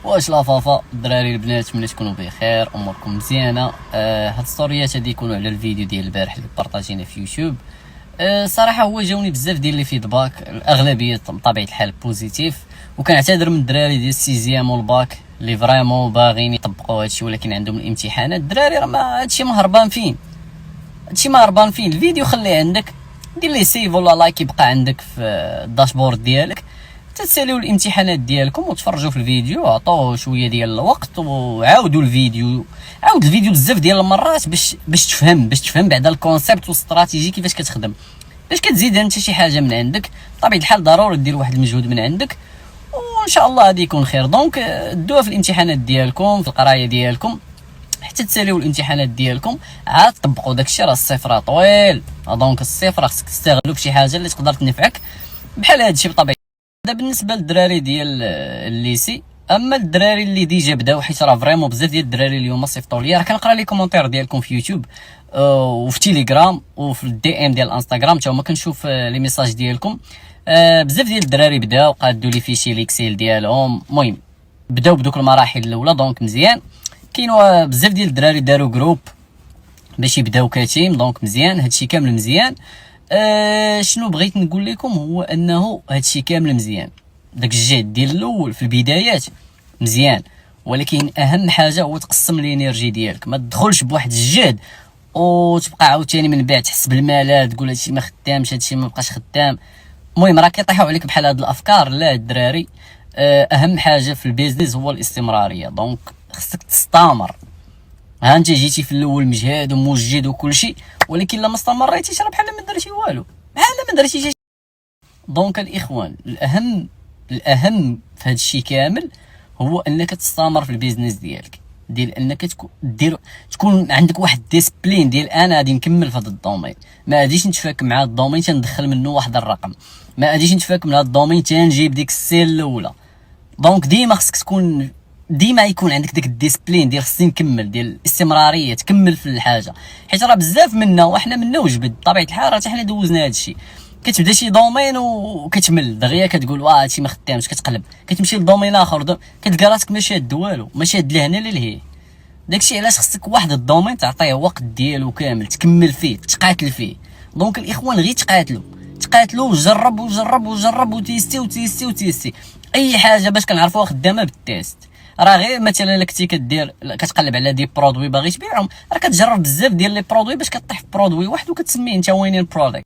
واش لا فافا الدراري البنات، ملي تكونوا بخير اموركم مزيانه. هاد ستوريات هادي يكونوا على الفيديو ديال البارح اللي بارطاجينا في يوتيوب. صراحه هو جاوني بزاف ديال لي فيدباك، الاغلبيه بطبيعه الحال بوزيتيف، وكنعتذر من الدراري ديال السيزيام والباك اللي فريمون باغيين يطبقوا هادشي ولكن عندهم الامتحانات. الدراري راه ما هادشي ما هربان فين، هادشي ما هربان فين. الفيديو خليه عندك، دير ليه سيف ولا لايك يبقى عندك في الداشبورد ديالك، تساليو الامتحانات ديالكم وتفرجوا في الفيديو، عطوه شويه ديال الوقت وعاودوا الفيديو. عاود الفيديو بزاف ديال المرات باش تفهم بعدا الكونسيبت والاستراتيجي كيفاش كتخدم. باش كتزيد انت شي حاجه من عندك بطبيعه الحال ضروري دير واحد المجهود من عندك، وان شاء الله غادي يكون خير. دونك دوها في الامتحانات ديالكم، في القرايه ديالكم، حتى تساليو الامتحانات ديالكم عاد طبقوا داكشي. راه الصفر طويل، دونك الصفر خصك تستغلو بشي حاجه اللي تقدر تنفعك بحال هادشي بطبيعه. هذا بالنسبه للدراري ديال الليسي. اما الدراري اللي ديجا بداو، حيت راه فريمون بزاف ديال الدراري اليوم صيفطوا لي، راه كنقرا لي كومونتير ديالكم في يوتيوب وفي تيليجرام وفي الدي ام ديال الانستغرام، حتى هما كنشوف لي ميساج ديالكم. بزاف ديال الدراري بداو قادوا لي فيشي ليكسيل ديالهم، المهم بداو بدوك المراحل الاولى، دونك مزيان. كاينوا بزاف ديال الدراري داروا جروب باش يبداو كتيم، دونك مزيان، هادشي كامل مزيان. شنو بغيت نقول لكم هو انه هادشي كامل مزيان، داك الجهد ديال الاول في البدايات مزيان، ولكن اهم حاجه هو تقسم الانرجي ديالك. ما تدخلش بواحد الجهد وتبقى عاوتاني من بعد تحس بالملل، تقول هادشي ما خدامش، هادشي ما بقاش خدام. المهم راه كيطيحوا عليك بحال هاد الافكار. لا الدراري، اهم حاجه في البيزنس هو الاستمراريه، دونك خصك تستمر. ها انت جيتي في الاول مجهد وموجد وكل شيء، ولكن لما استمريتيش راه بحال ما درتي والو، بحال ما درتيش. دونك الاخوان، الاهم في هذا الشيء كامل هو انك تستمر في البيزنس ديالك، ديال انك تكون عندك واحد ديسبلين ديال انا غادي نكمل في هذا الدومين، ما غاديش نتفاك مع هذا الدومين تندخل منه واحد الرقم، ما غاديش نتفاك من هذا الدومين تنجيب ديك السيل الاولى. دونك ديما خصك تكون، ديما يكون عندك داك الديسبلين ديال خصني نكمل، ديال الاستمراريه، تكمل في الحاجه. حيت راه بزاف منا وحنا منا وجبد بطبيعه الحال، راه حتى حنا دوزنا هذا الشيء. كتبدا شي دومين وكتمل دغيا، كتقول واه هادشي ما خدامش، كتقلب كتمشي لدومين اخر، كتلقى راسك ما شاد والو، ما شاد لهنا لا لهيه. داكشي علاش خصك واحد الدومين تعطيه وقت ديالو كامل، تكمل فيه، تقاتل فيه. دونك الاخوان غير تقاتلوا وجرب وجرب وجرب وتيستي وتيستي وتيستي. اي حاجه باش كنعرفوها خدامه بالتيست. راه غير مثلا الا كنتي كتقلب على دي برودوي باغي تبيعهم، راه كتجرب بزاف ديال لي برودوي باش كطيح في برودوي واحد وكتسميه انت وينين برودكت.